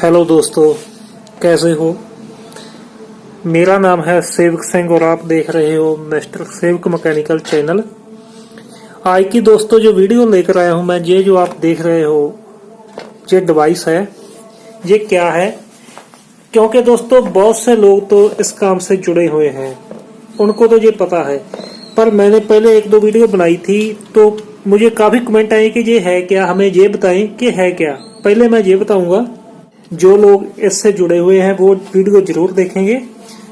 Hello दोस्तों, कैसे हो। मेरा नाम है सेवक सिंह और आप देख रहे हो मिस्टर सेवक मैकेनिकल चैनल। आज की दोस्तों जो वीडियो लेकर आया हूं मैं, ये जो आप देख रहे हो ये डिवाइस है। ये क्या है, क्योंकि दोस्तों बहुत से लोग तो इस काम से जुड़े हुए हैं, उनको तो ये पता है। पर मैंने पहले एक दो वीडियो बनाई थी तो मुझे काफी कमेंट आए कि ये है क्या, हमें ये बताएं कि है क्या। पहले मैं ये बताऊंगा, जो लोग इससे जुड़े हुए हैं वो वीडियो जरूर देखेंगे।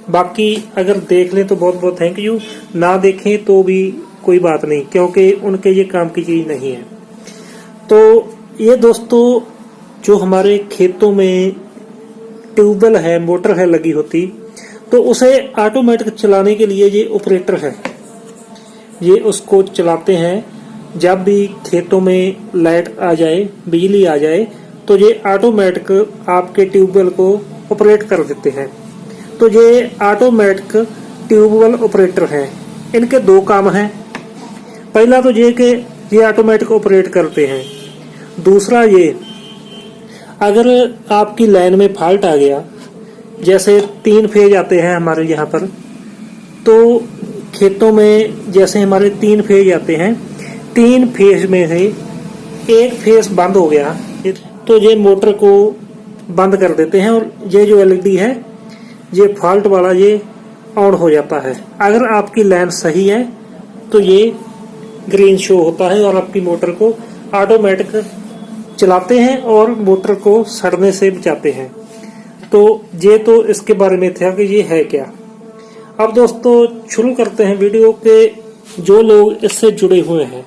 बाकी अगर देख लें तो बहुत बहुत थैंक यू, ना देखें तो भी कोई बात नहीं, क्योंकि उनके ये काम की चीज नहीं है। तो ये दोस्तों जो हमारे खेतों में ट्यूबवेल है, मोटर है लगी होती, तो उसे ऑटोमेटिक चलाने के लिए ये ऑपरेटर है। ये उसको चलाते हैं जब भी खेतों में लाइट आ जाए, बिजली आ जाए, तो ये ऑटोमेटिक आपके ट्यूबवेल को ऑपरेट कर देते हैं। तो ये ऑटोमेटिक ट्यूबवेल ऑपरेटर हैं। इनके दो काम हैं। पहला तो ये कि ये ऑटोमेटिक ऑपरेट करते हैं। दूसरा ये, अगर आपकी लाइन में फॉल्ट आ गया, जैसे 3 फेज आते हैं हमारे यहाँ पर, तो खेतों में जैसे हमारे 3 फेज आते हैं, 3 फेज में से एक फेज बंद हो गया तो ये मोटर को बंद कर देते हैं और ये जो एलईडी है ये फॉल्ट वाला ये ऑन हो जाता है। अगर आपकी लाइन सही है तो ये ग्रीन शो होता है और आपकी मोटर को ऑटोमेटिक चलाते हैं और मोटर को सड़ने से बचाते हैं। तो ये तो इसके बारे में था कि ये है क्या। अब दोस्तों शुरू करते हैं वीडियो के। जो लोग इससे जुड़े हुए हैं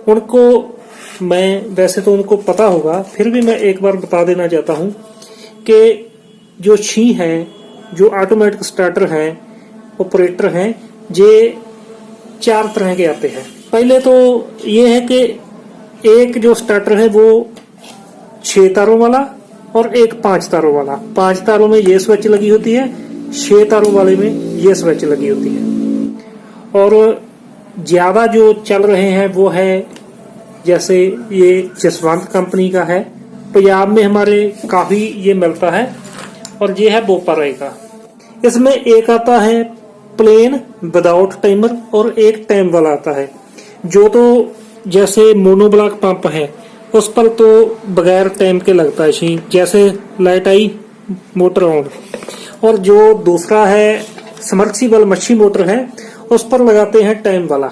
उनको मैं, वैसे तो उनको पता होगा, फिर भी मैं एक बार बता देना चाहता हूं कि जो छी है, जो ऑटोमेटिक स्टार्टर है, ऑपरेटर हैं, ये 4 तरह के आते हैं। पहले तो ये है कि एक जो स्टार्टर है वो 6 तारों वाला और एक 5 तारों वाला। 5 तारों में ये स्विच लगी होती है, 6 तारों वाले में ये स्विच लगी होती है। और ज्यादा जो चल रहे हैं वो है, जैसे ये जसवंत कंपनी का है, पंजाब में हमारे काफी ये मिलता है। और ये है बोपाराय का। इसमें एक आता है प्लेन विदाउट टाइमर और एक टाइम वाला आता है। जो तो जैसे मोनोब्लॉक पंप है उस पर तो बगैर टाइम के लगता है, जैसे लाइट आई मोटर ऑन। और जो दूसरा है सबमर्सिबल मच्छी मोटर है, उस पर लगाते हैं टाइम वाला,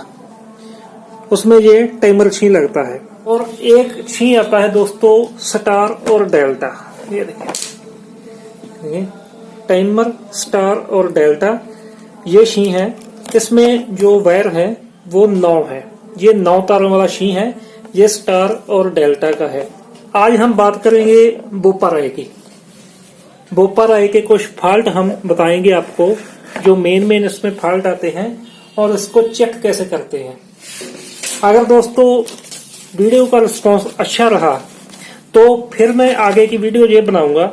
उसमें ये टाइमर छी लगता है। और एक छी आता है दोस्तों स्टार और डेल्टा। ये देखिए, टाइमर, स्टार और डेल्टा, ये छी है। इसमें जो वायर है वो 9 है। ये 9 तारों वाला छी है। ये स्टार और डेल्टा का है। आज हम बात करेंगे बोपाराय की। बोपाराय के कुछ फॉल्ट हम बताएंगे आपको, जो मेन इसमें फॉल्ट आते हैं और इसको चेक कैसे करते हैं। अगर दोस्तों वीडियो का रिस्पांस अच्छा रहा तो फिर मैं आगे की वीडियो ये बनाऊंगा।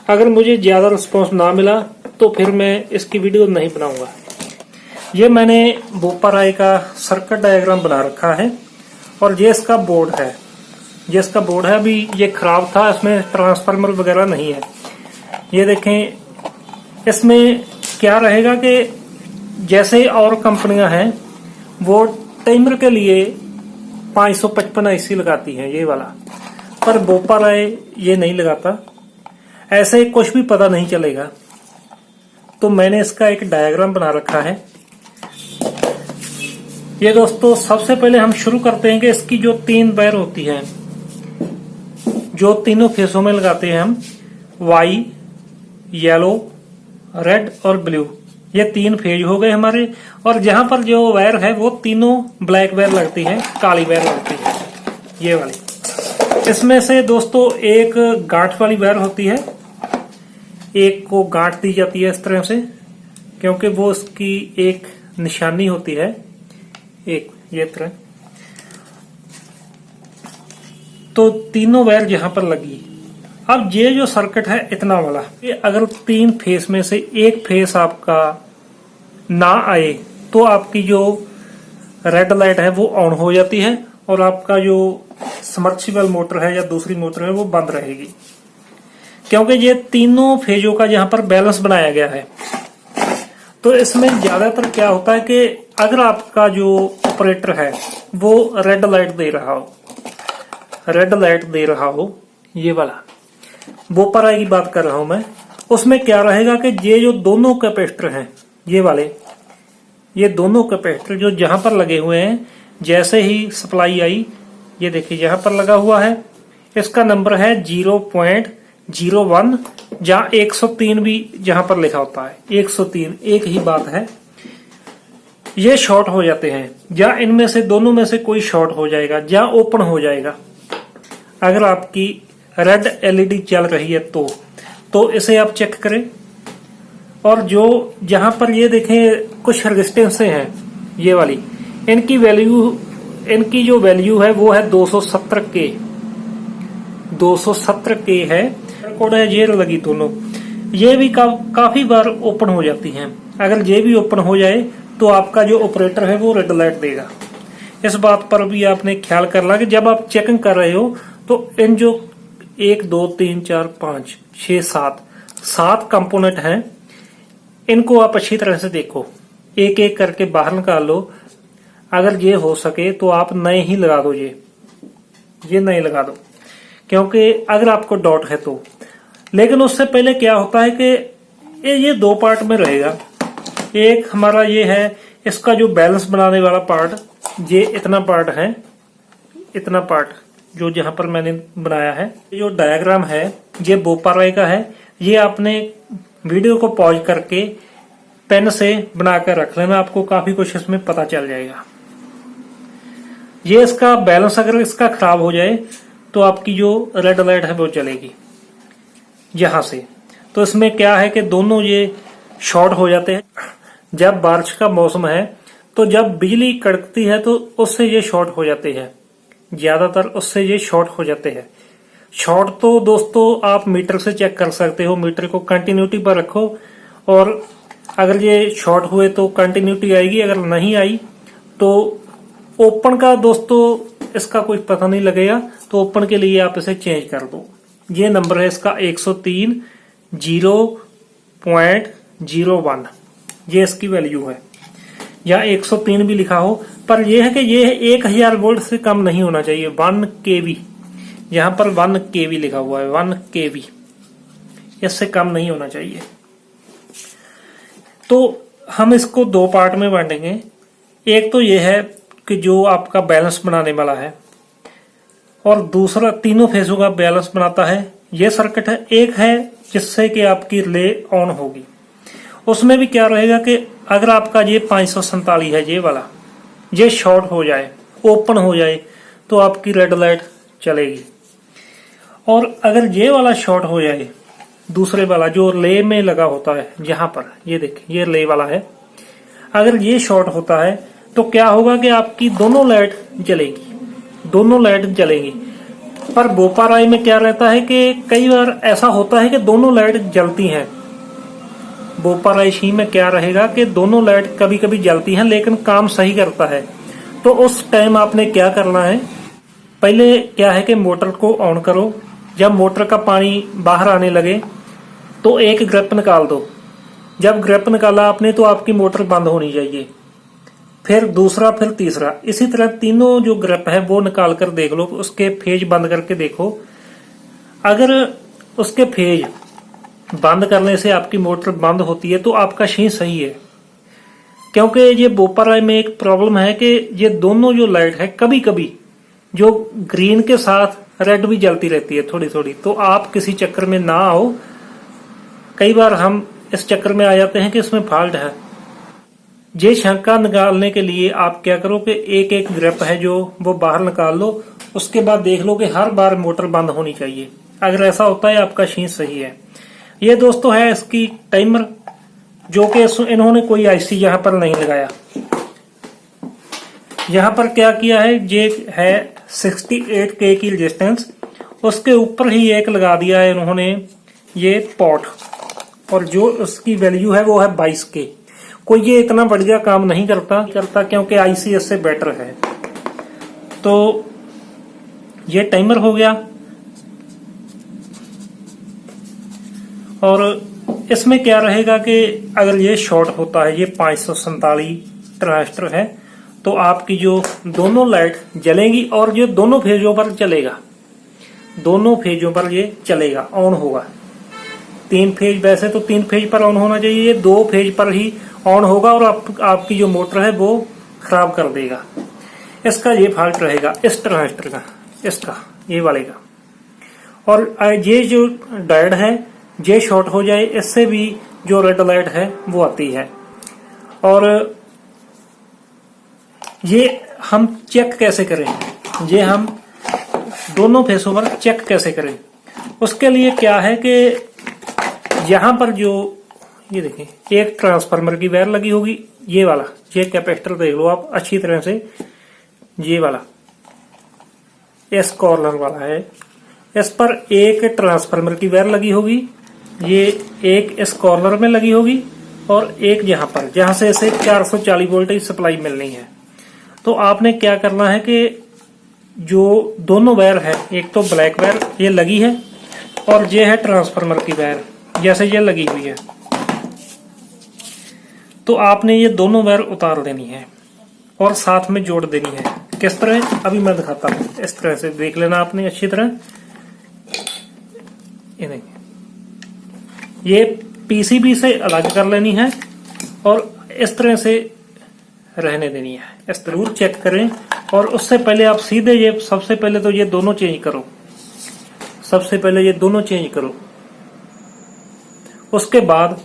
अगर मुझे ज्यादा रिस्पांस ना मिला तो फिर मैं इसकी वीडियो नहीं बनाऊंगा। ये मैंने बोपाराय का सर्किट डायग्राम बना रखा है और ये इसका बोर्ड है। ये इसका बोर्ड है, अभी ये खराब था, इसमें ट्रांसफार्मर वगैरह नहीं है। ये देखें, इसमें क्या रहेगा कि जैसे और कंपनियां हैं वो टाइमर के लिए 555 आईसी लगाती है ये वाला, पर बोपाराय ये नहीं लगाता। ऐसे कुछ भी पता नहीं चलेगा। तो मैंने इसका एक डायग्राम बना रखा है। ये दोस्तों सबसे पहले हम शुरू करते हैं कि इसकी जो 3 वायर होती है, जो तीनों फेसों में लगाते हैं हम, वाई, येलो, रेड और ब्लू, ये 3 फेज हो गए हमारे। और जहां पर जो वायर है वो तीनों ब्लैक वायर लगती है, काली वायर लगती है, ये वाली। इसमें से दोस्तों एक गांठ वाली वायर होती है, एक को गांठ दी जाती है इस तरह से, क्योंकि वो उसकी एक निशानी होती है, एक ये तरह। तो तीनों वायर जहां पर लगी। अब ये जो सर्किट है इतना वाला, ये अगर 3 फेस में से एक फेस आपका ना आए तो आपकी जो रेड लाइट है वो ऑन हो जाती है और आपका जो सबमर्सिबल मोटर है या दूसरी मोटर है वो बंद रहेगी। क्योंकि ये तीनों फेजों का यहाँ पर बैलेंस बनाया गया है। तो इसमें ज्यादातर क्या होता है कि अगर आपका जो ऑपरेटर है वो रेड लाइट दे रहा हो, ये वाला बोपर आई की बात कर रहा हूं मैं, उसमें क्या रहेगा कि ये जो दोनों कैपेसिटर हैं, ये वाले, ये दोनों कैपेसिटर जो जहां पर लगे हुए हैं, जैसे ही सप्लाई आई, ये देखिए यहां पर लगा हुआ है, इसका नंबर है 0.01, जहां 103 भी जहां पर लिखा होता है 103, एक ही बात है। ये शॉर्ट हो जाते हैं, या इनमें से दोनों में से कोई शॉर्ट हो जाएगा, या ओपन हो जाएगा। अगर आपकी रेड एलईडी चल रही है तो इसे आप चेक करें। और जो जहां पर ये देखें कुछ रेजिस्टेंस हैं, ये वाली, इनकी जो वैल्यू है वो है 270 के है, कोड है जेर लगी दोनों, ये भी काफी बार ओपन हो जाती हैं। अगर ये भी ओपन हो जाए तो आपका जो ऑपरेटर है वो रेड लाइट देगा। इस बात पर भी आपने ख्याल करना कि जब आप चेकिंग कर रहे हो तो इन जो 1 2 3 4 5 6 7 कंपोनेंट हैं, इनको आप अच्छी तरह से देखो, एक एक करके बाहर निकाल लो। अगर ये हो सके तो आप नए ही लगा दो, ये नए लगा दो, क्योंकि अगर आपको डॉट है तो। लेकिन उससे पहले क्या होता है कि ये दो पार्ट में रहेगा। एक हमारा ये है, इसका जो बैलेंस बनाने वाला पार्ट, ये इतना पार्ट है, इतना पार्ट जो जहां पर मैंने बनाया है, जो डायग्राम है ये बोपर का है। ये आपने वीडियो को पॉज करके पेन से बनाकर रख लेना, आपको काफी कुछ इसमें पता चल जाएगा। ये इसका बैलेंस अगर इसका खराब हो जाए तो आपकी जो रेड लाइट है वो चलेगी यहां से। तो इसमें क्या है कि दोनों ये शॉर्ट हो जाते हैं। जब बारिश का मौसम है तो जब बिजली कड़कती है तो उससे ये शॉर्ट हो जाते हैं, ज्यादातर उससे ये शॉर्ट हो जाते हैं। शॉर्ट तो दोस्तों आप मीटर से चेक कर सकते हो, मीटर को कंटिन्यूटी पर रखो और अगर ये शॉर्ट हुए तो कंटिन्यूटी आएगी, अगर नहीं आई तो ओपन का दोस्तों इसका कोई पता नहीं लगेगा, तो ओपन के लिए आप इसे चेंज कर दो। ये नंबर है इसका 103.01, ये इसकी वैल्यू है, या 103 भी लिखा हो, पर यह है कि ये 1000 वोल्ट से कम नहीं होना चाहिए। 1 kV, यहां पर 1 kV लिखा हुआ है, 1 kV, इससे कम नहीं होना चाहिए। तो हम इसको दो पार्ट में बांटेंगे। एक तो ये है कि जो आपका बैलेंस बनाने वाला है, और दूसरा तीनों फेजों का बैलेंस बनाता है ये सर्किट है। एक है जिससे कि आपकी रिले ऑन होगी, उसमें भी क्या रहेगा कि अगर आपका ये 547 है, ये वाला, ये शॉर्ट हो जाए, ओपन हो जाए तो आपकी रेड लाइट चलेगी। और अगर ये वाला शॉर्ट हो जाए, दूसरे वाला जो रिले में लगा होता है, जहां पर ये देखिए ये रिले वाला है, अगर ये शॉर्ट होता है तो क्या होगा कि आपकी दोनों लाइट जलेगी। पर बोपर आई में क्या रहता है कि कई बार ऐसा होता है कि दोनों लाइट जलती हैं। बोपर आई में क्या रहेगा कि दोनों लाइट कभी कभी जलती हैं लेकिन काम सही करता है। तो उस टाइम आपने क्या करना है, पहले क्या है कि मोटर को ऑन करो। जब मोटर का पानी बाहर आने लगे तो एक ग्रिप निकाल दो। जब ग्रिप निकाला आपने तो आपकी मोटर बंद होनी चाहिए, फिर दूसरा, फिर तीसरा, इसी तरह तीनों जो ग्रिप है वो निकाल कर देख लो, उसके फेज बंद करके देखो। अगर उसके फेज बंद करने से आपकी मोटर बंद होती है तो आपका शीं सही है। क्योंकि ये बोपर आई में एक प्रॉब्लम है कि ये दोनों जो लाइट है कभी कभी जो ग्रीन के साथ रेड भी जलती रहती है थोड़ी थोड़ी। तो आप किसी चक्कर में ना आओ, कई बार हम इस चक्कर में आ जाते हैं कि इसमें फॉल्ट है। ये शंका निकालने के लिए आप क्या करो कि एक एक ग्रिप है जो वो बाहर निकाल लो, उसके बाद देख लो कि हर बार मोटर बंद होनी चाहिए। अगर ऐसा होता है आपका शीं सही है। ये दोस्तों है इसकी टाइमर, जो कि इन्होंने कोई आईसी यहां पर नहीं लगाया। यहां पर क्या किया है, ये है 68K की रेजिस्टेंस, उसके ऊपर ही एक लगा दिया है इन्होंने ये पॉट, और जो उसकी वैल्यू है वो है 22K। कोई ये इतना बढ़िया काम नहीं करता क्योंकि आईसी इससे बेटर है। तो ये टाइमर हो गया। और इसमें क्या रहेगा कि अगर ये शॉर्ट होता है, ये 547 ट्रांजिस्टर है, तो आपकी जो दोनों लाइट जलेंगी और ये दोनों फेजों पर चलेगा, दोनों फेजों पर ये चलेगा, ऑन होगा। 3 फेज, वैसे तो 3 फेज पर ऑन होना चाहिए, ये 2 फेज पर ही ऑन होगा और आपकी जो मोटर है वो खराब कर देगा। इसका ये फॉल्ट रहेगा इस ट्रांजिस्टर का, इसका ये वाले का। और ये जो डायोड है ये शॉर्ट हो जाए, इससे भी जो रेड लाइट है वो आती है। और ये हम चेक कैसे करें, ये हम दोनों फेसों पर चेक कैसे करें, उसके लिए क्या है कि यहां पर जो ये देखें, एक ट्रांसफार्मर की वायर लगी होगी, ये वाला, ये कैपेसिटर देख लो आप अच्छी तरह से, ये वाला इस कॉर्नर वाला है, इस पर एक ट्रांसफार्मर की वायर लगी होगी, ये एक इस कॉर्नर में लगी होगी और एक यहाँ पर, जहां से इसे 440 वोल्ट की सप्लाई मिलनी है। तो आपने क्या करना है कि जो दोनों वायर है, एक तो ब्लैक वायर ये लगी है और ये है ट्रांसफार्मर की वायर, जैसे ये लगी हुई है, तो आपने ये दोनों वायर उतार देनी है और साथ में जोड़ देनी है। किस तरह, अभी मैं दिखाता हूं। इस तरह से देख लेना आपने अच्छी तरह, ये नहीं, ये पीसीबी से अलग कर लेनी है और इस तरह से रहने देनी है। इस जरूर चेक करें। और उससे पहले आप सीधे ये, सबसे पहले तो ये दोनों चेंज करो, सबसे पहले ये दोनों चेंज करो। उसके बाद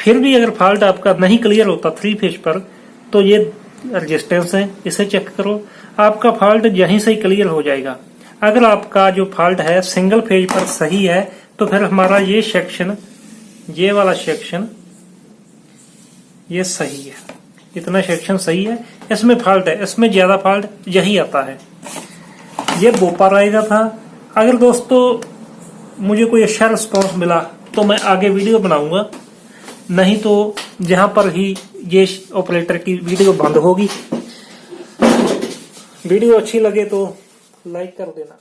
फिर भी अगर फॉल्ट आपका नहीं क्लियर होता 3 फेज पर, तो ये रेजिस्टेंस है, इसे चेक करो, आपका फॉल्ट यहीं से ही क्लियर हो जाएगा। अगर आपका जो फॉल्ट है सिंगल फेज पर सही है, तो फिर हमारा ये सेक्शन, ये वाला सेक्शन, ये सही है, इतना सेक्शन सही है। इसमें फॉल्ट है, इसमें ज्यादा फॉल्ट यही आता है। ये बोपार आएगा था। अगर दोस्तों मुझे कोई अच्छा रिस्पॉन्स मिला तो मैं आगे वीडियो बनाऊंगा, नहीं तो जहां पर ही ये ऑपरेटर की वीडियो बंद होगी। वीडियो अच्छी लगे तो लाइक कर देना।